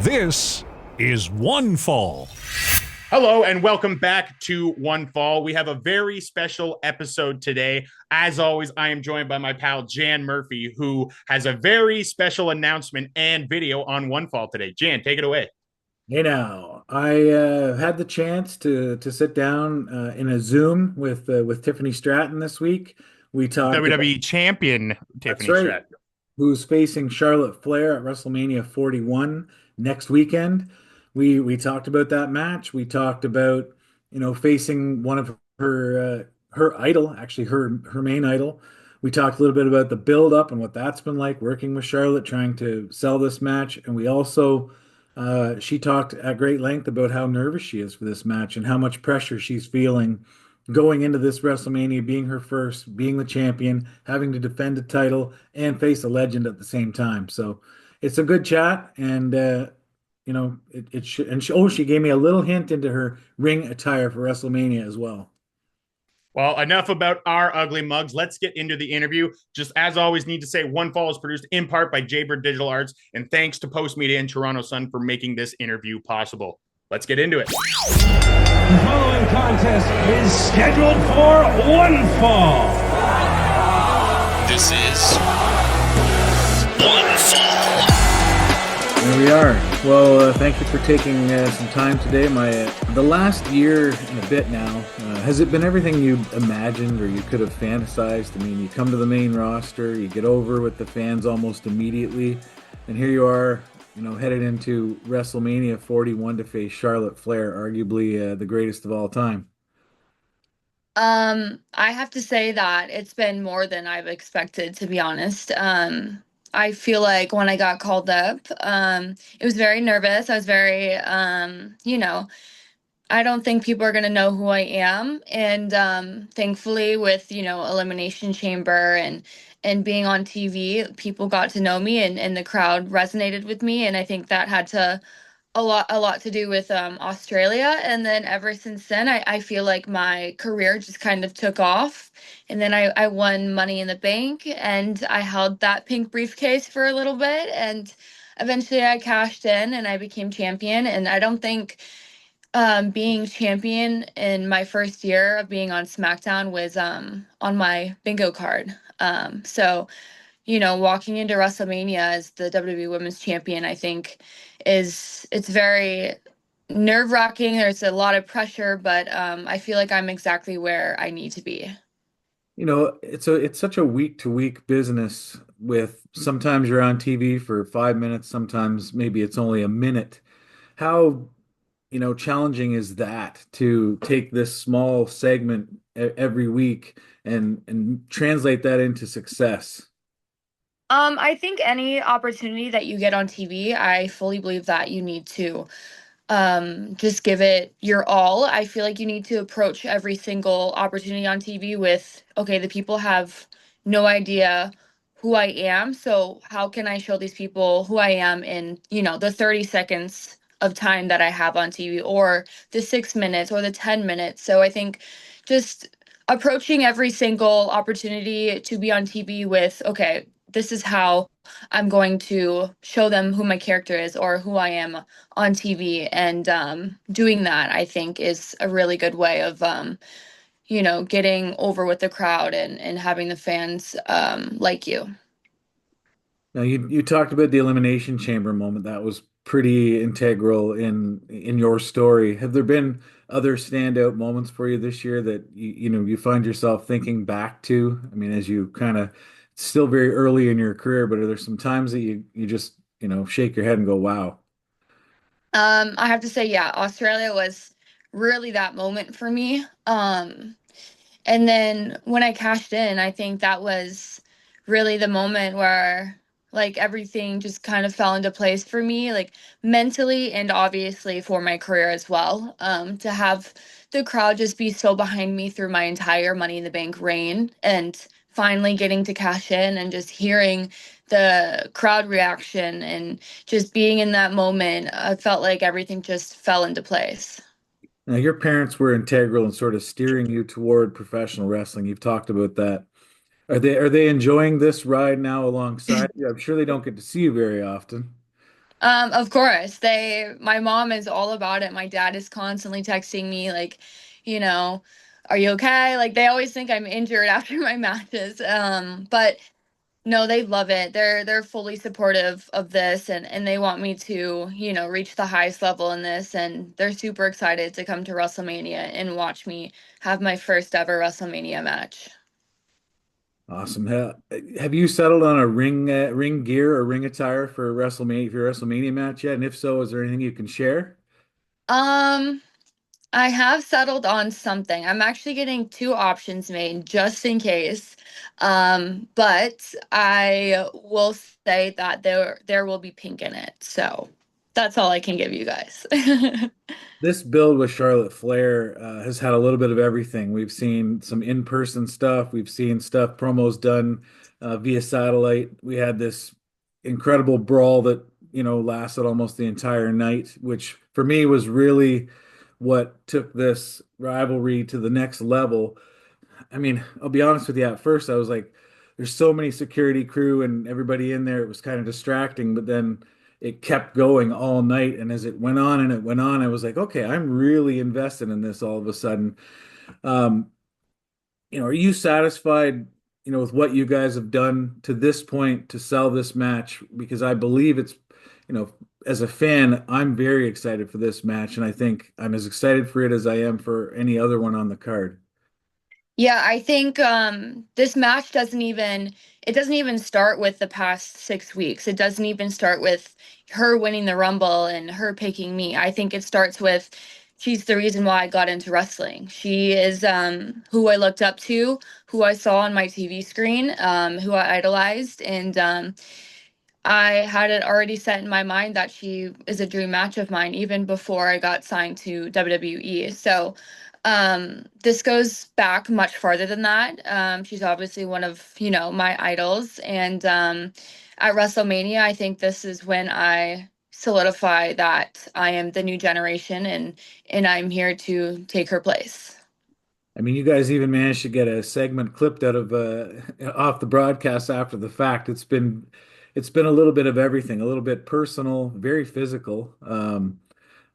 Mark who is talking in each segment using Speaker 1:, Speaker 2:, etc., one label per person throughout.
Speaker 1: This is OneFall.
Speaker 2: Hello and welcome back to OneFall. We have a very special episode today. As always, I am joined by my pal Jan Murphy, who has a very special announcement and video on OneFall today. Jan, take it away.
Speaker 3: Hey now, I had the chance to sit down in a Zoom with Tiffany Stratton this week. We talked about,
Speaker 2: WWE champion
Speaker 3: that's
Speaker 2: Tiffany
Speaker 3: right,
Speaker 2: Stratton.
Speaker 3: who's facing Charlotte Flair at WrestleMania 41 next weekend. We talked about that match. We talked about, facing one of her idol, actually her main idol. We talked a little bit about the build up and what that's been like working with Charlotte, trying to sell this match. And we also she talked at great length about how nervous she is for this match and how much pressure she's feeling going into this WrestleMania, being her first, being the champion, having to defend a title and face a legend at the same time. So it's a good chat, and it should. And she gave me a little hint into her ring attire for WrestleMania as well.
Speaker 2: Well, enough about our ugly mugs. Let's get into the interview. Just as always, need to say OneFall is produced in part by Jaybird Digital Arts, and thanks to Post Media and Toronto Sun for making this interview possible. Let's get into it.
Speaker 4: The following contest is scheduled for OneFall.
Speaker 5: This is OneFall.
Speaker 3: There we are. Well, thank you for taking some time today. The last year and a bit now, has it been everything you imagined or you could have fantasized? I mean, you come to the main roster, you get over with the fans almost immediately, and here you are, headed into WrestleMania 41 to face Charlotte Flair, arguably the greatest of all time.
Speaker 6: I have to say that it's been more than I've expected, to be honest. I feel like when I got called up, it was very nervous. I was very, I don't think people are going to know who I am. And thankfully with, Elimination Chamber and being on TV, people got to know me and the crowd resonated with me. And I think that had a lot to do with Australia. And then ever since then, I feel like my career just kind of took off. And then I won Money in the Bank, and I held that pink briefcase for a little bit. And eventually I cashed in and I became champion. And I don't think being champion in my first year of being on SmackDown was on my bingo card. So walking into WrestleMania as the WWE Women's Champion, I think it's very nerve-wracking. There's a lot of pressure, but I feel like I'm exactly where I need to be.
Speaker 3: It's such a week-to-week business with sometimes you're on TV for 5 minutes, sometimes maybe it's only a minute. How, challenging is that to take this small segment every week and translate that into success?
Speaker 6: I think any opportunity that you get on TV, I fully believe that you need to just give it your all. I feel like you need to approach every single opportunity on TV with, okay, the people have no idea who I am, so how can I show these people who I am in, the 30 seconds of time that I have on TV, or the 6 minutes or the 10 minutes. So I think just approaching every single opportunity to be on TV with, okay, this is how I'm going to show them who my character is or who I am on TV. And doing that, I think, is a really good way of, getting over with the crowd and having the fans like you.
Speaker 3: Now, you talked about the Elimination Chamber moment. That was pretty integral in your story. Have there been other standout moments for you this year that you find yourself thinking back to? I mean, as you kind of still very early in your career, but are there some times that you just, shake your head and go, wow?
Speaker 6: I have to say, yeah, Australia was really that moment for me. And then when I cashed in, I think that was really the moment where like everything just kind of fell into place for me, like mentally and obviously for my career as well. To have the crowd just be so behind me through my entire Money in the Bank reign and finally getting to cash in and just hearing the crowd reaction and just being in that moment, I felt like everything just fell into place.
Speaker 3: Now, your parents were integral in sort of steering you toward professional wrestling. You've talked about that. Are they enjoying this ride now alongside you? I'm sure they don't get to see you very often.
Speaker 6: Of course. My mom is all about it. My dad is constantly texting me like, you know, are you okay? Like they always think I'm injured after my matches. But no, they love it. They're fully supportive of this and they want me to, reach the highest level in this and they're super excited to come to WrestleMania and watch me have my first ever WrestleMania match.
Speaker 3: Awesome. Have you settled on a ring gear or ring attire for WrestleMania for your WrestleMania match yet? And if so, is there anything you can share?
Speaker 6: Um, I have settled on something. I'm actually getting two options made just in case. But I will say that there will be pink in it. So that's all I can give you guys.
Speaker 3: This build with Charlotte Flair has had a little bit of everything. We've seen some in-person stuff. We've seen stuff promos done via satellite. We had this incredible brawl that lasted almost the entire night, which for me was really what took this rivalry to the next level. I mean, I'll be honest with you. At first, I was like, "There's so many security crew and everybody in there." It was kind of distracting, but then it kept going all night. And as it went on and it went on, I was like, "Okay, I'm really invested in this." All of a sudden, um, are you satisfied, with what you guys have done to this point to sell this match? Because I believe it's, as a fan, I'm very excited for this match, and I think I'm as excited for it as I am for any other one on the card.
Speaker 6: Yeah, I think this match doesn't even start with the past 6 weeks. It doesn't even start with her winning the Rumble and her picking me. I think it starts with she's the reason why I got into wrestling. She is who I looked up to, who I saw on my TV screen, who I idolized, and I had it already set in my mind that she is a dream match of mine even before I got signed to WWE. So this goes back much farther than that. She's obviously one of, my idols. And at WrestleMania, I think this is when I solidify that I am the new generation and I'm here to take her place.
Speaker 3: I mean, you guys even managed to get a segment clipped out of off the broadcast after the fact. It's been a little bit of everything, a little bit personal, very physical.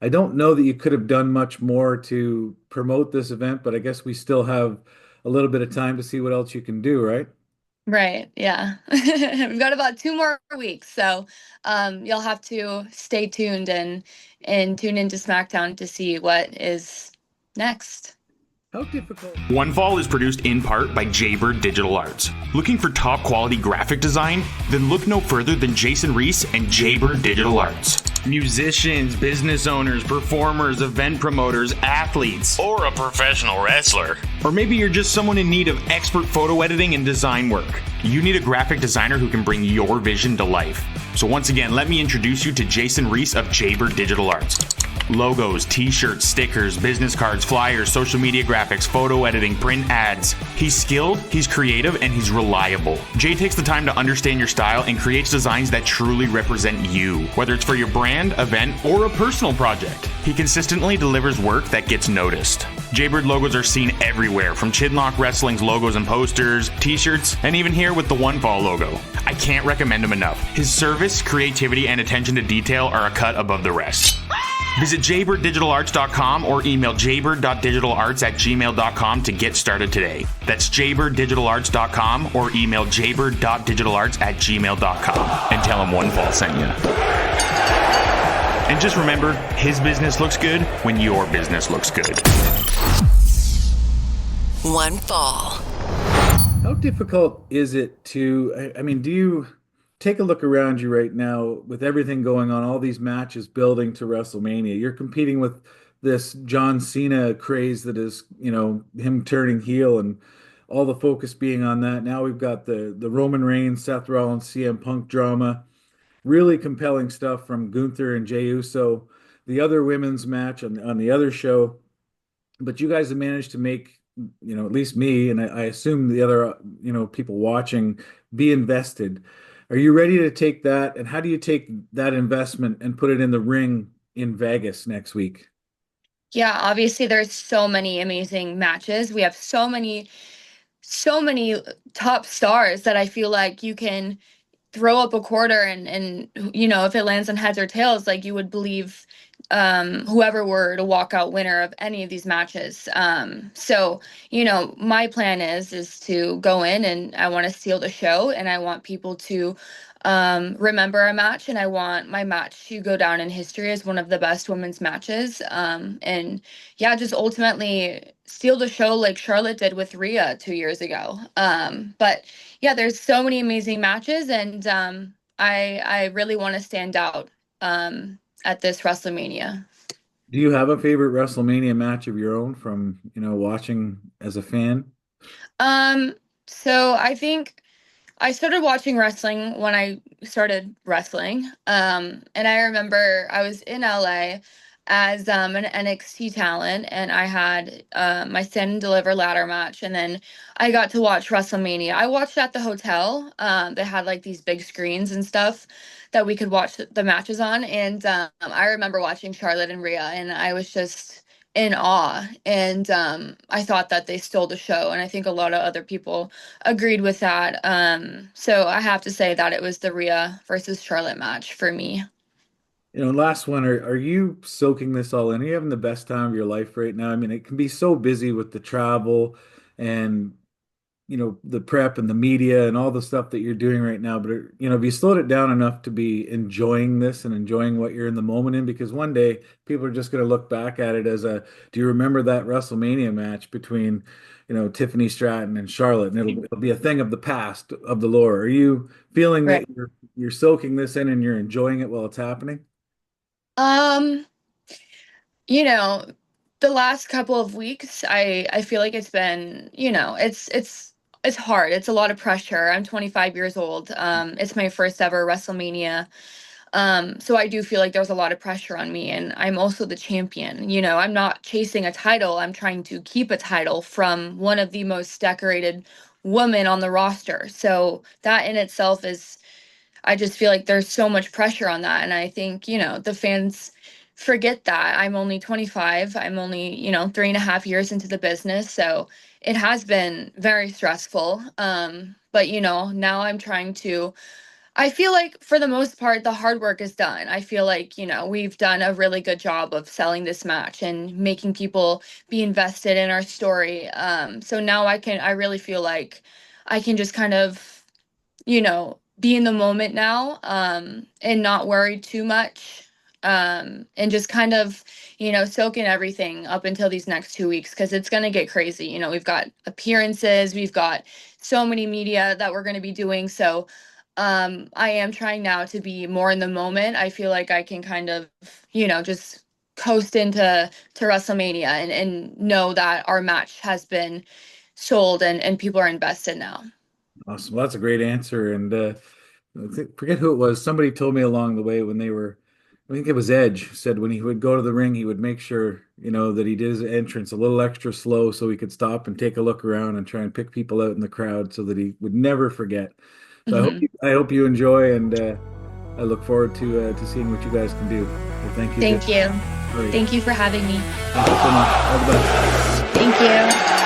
Speaker 3: I don't know that you could have done much more to promote this event, but I guess we still have a little bit of time to see what else you can do, right?
Speaker 6: Right. Yeah. We've got about 2 more weeks. So you'll have to stay tuned and tune into SmackDown to see what is next.
Speaker 3: How difficult?
Speaker 5: OneFall is produced in part by Jaybird Digital Arts. Looking for top quality graphic design? Then look no further than Jason Reese and Jaybird Digital Arts. Musicians, business owners, performers, event promoters, athletes, or a professional wrestler. Or maybe you're just someone in need of expert photo editing and design work. You need a graphic designer who can bring your vision to life. So once again, let me introduce you to Jason Reese of Jaybird Digital Arts. Logos, t-shirts, stickers, business cards, flyers, social media graphics, photo editing, print ads. He's skilled, he's creative, and he's reliable. Jay takes the time to understand your style and creates designs that truly represent you, whether it's for your brand, event, or a personal project. He consistently delivers work that gets noticed. Jaybird logos are seen everywhere, from Chinlock Wrestling's logos and posters, t-shirts, and even here with the OneFall logo. I can't recommend him enough. His service, creativity, and attention to detail are a cut above the rest. Visit jaybirddigitalarts.com or email jaybird.digitalarts@gmail.com to get started today. That's jaybirddigitalarts.com or email jaybird.digitalarts@gmail.com and tell him OneFall sent you. And just remember, his business looks good when your business looks good.
Speaker 7: OneFall.
Speaker 3: How difficult is it to, I mean, do you take a look around you right now with everything going on, all these matches building to WrestleMania? You're competing with this John Cena craze that is, him turning heel and all the focus being on that. Now we've got the Roman Reigns, Seth Rollins, CM Punk drama. Really compelling stuff from Gunther and Jey Uso. The other women's match on the other show. But you guys have managed to make, at least me, and I assume the other, people watching, be invested. Are you ready to take that? And how do you take that investment and put it in the ring in Vegas next week?
Speaker 6: Yeah, obviously there's so many amazing matches. We have so many top stars that I feel like you can throw up a quarter and if it lands on heads or tails, like you would believe whoever were to walk out winner of any of these matches. So my plan is to go in and I want to steal the show, and I want people to remember a match, and I want my match to go down in history as one of the best women's matches. And yeah, just ultimately steal the show like Charlotte did with Rhea 2 years ago. But yeah, there's so many amazing matches, and I really want to stand out at this WrestleMania.
Speaker 3: Do you have a favorite WrestleMania match of your own from, watching as a fan?
Speaker 6: So I think I started watching wrestling when I started wrestling. And I remember I was in LA as an NXT talent, and I had my Stand and Deliver ladder match, and then I got to watch WrestleMania. I watched at the hotel. They had like these big screens and stuff that we could watch the matches on, and I remember watching Charlotte and Rhea, and I was just in awe. And I thought that they stole the show, and I think a lot of other people agreed with that. So I have to say that it was the Rhea versus Charlotte match for me.
Speaker 3: Last one, are you soaking this all in? Are you having the best time of your life right now? I mean, it can be so busy with the travel and, the prep and the media and all the stuff that you're doing right now. But, have you slowed it down enough to be enjoying this and enjoying what you're in the moment in? Because one day people are just going to look back at it as do you remember that WrestleMania match between, Tiffany Stratton and Charlotte? And it'll be a thing of the past of the lore. Are you feeling that
Speaker 6: Right.
Speaker 3: you're soaking this in and you're enjoying it while it's happening?
Speaker 6: Um, you know, the last couple of weeks, I feel like it's been, it's hard. It's a lot of pressure. I'm 25 years old. It's my first ever WrestleMania. So I do feel like there's a lot of pressure on me, and I'm also the champion. I'm not chasing a title. I'm trying to keep a title from one of the most decorated women on the roster. So that in itself is, I just feel like there's so much pressure on that. And I think, the fans forget that. I'm only 25. I'm only, 3.5 years into the business. So it has been very stressful. But, now I'm trying to, I feel like for the most part, the hard work is done. I feel like, we've done a really good job of selling this match and making people be invested in our story. So now I really feel like I can just kind of, be in the moment now, and not worry too much, and just kind of, soak in everything up until these next 2 weeks, because it's going to get crazy. We've got appearances, we've got so many media that we're going to be doing. So I am trying now to be more in the moment. I feel like I can kind of, just coast into WrestleMania and know that our match has been sold and people are invested now.
Speaker 3: Awesome. Well, that's a great answer. And forget who it was. Somebody told me along the way I think it was Edge, said when he would go to the ring, he would make sure, that he did his entrance a little extra slow so he could stop and take a look around and try and pick people out in the crowd so that he would never forget. So
Speaker 6: Mhm.
Speaker 3: I hope you enjoy, and I look forward to seeing what you guys can do. So thank you.
Speaker 6: Thank you.
Speaker 3: All right.
Speaker 6: Thank you for having me.
Speaker 3: Thank you so much. All the best.
Speaker 6: Thank you.